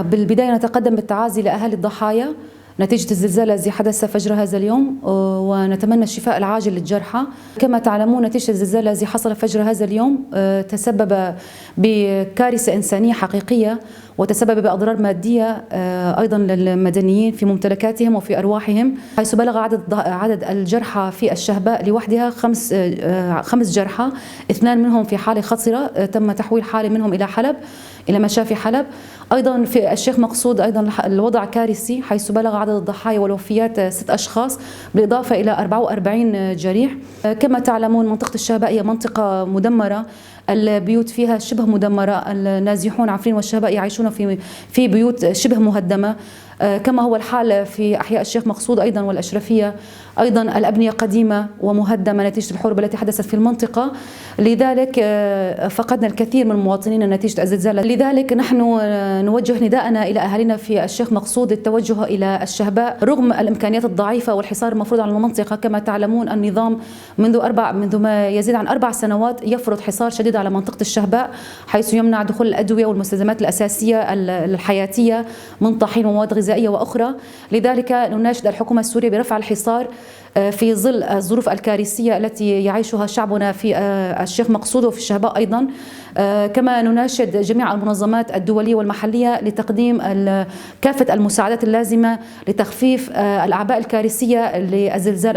بالبداية نتقدم بالتعازي لأهالي الضحايا نتيجة الزلزال الذي حدث فجر هذا اليوم، ونتمنى الشفاء العاجل للجرحى. كما تعلمون نتيجة الزلزال الذي حصل فجر هذا اليوم تسبب بكارثة إنسانية حقيقية، وتسبب بأضرار مادية أيضا للمدنيين في ممتلكاتهم وفي أرواحهم، حيث بلغ عدد الجرحى في الشهباء لوحدها 5 جرحى، 2 منهم في حالة خطرة تم تحويل حالة منهم إلى حلب، إلى مشافي حلب. أيضا في الشيخ مقصود أيضا الوضع كارثي، حيث بلغ عدد الضحايا والوفيات 6 أشخاص بالإضافة إلى 44 جريح. كما تعلمون منطقة الشهباء هي منطقة مدمرة، البيوت فيها شبه مدمرة، النازحون عفرين والشهباء يعيشون في بيوت شبه مهدمة، كما هو الحال في أحياء الشيخ مقصود أيضا والأشرفية. أيضا الأبنية قديمة ومهدمة نتيجة الحروب التي حدثت في المنطقة، لذلك فقدنا الكثير من مواطنينا نتيجة الزلزال. لذلك نحن نوجه نداءنا إلى أهالينا في الشيخ مقصود التوجه إلى الشهباء رغم الإمكانيات الضعيفة والحصار المفروض على المنطقة. كما تعلمون النظام منذ ما يزيد عن 4 سنوات يفرض حصار شديد على منطقة الشهباء، حيث يمنع دخول الأدوية والمستلزمات الأساسية الحياتية من طحين ومواد غذائية وأخرى. لذلك نناشد الحكومة السورية برفع الحصار في ظل الظروف الكارثية التي يعيشها شعبنا في الشيخ مقصود وفي الشهباء أيضا. كما نناشد جميع المنظمات الدولية والمحلية لتقديم كافة المساعدات اللازمة لتخفيف الأعباء الكارثية للزلزال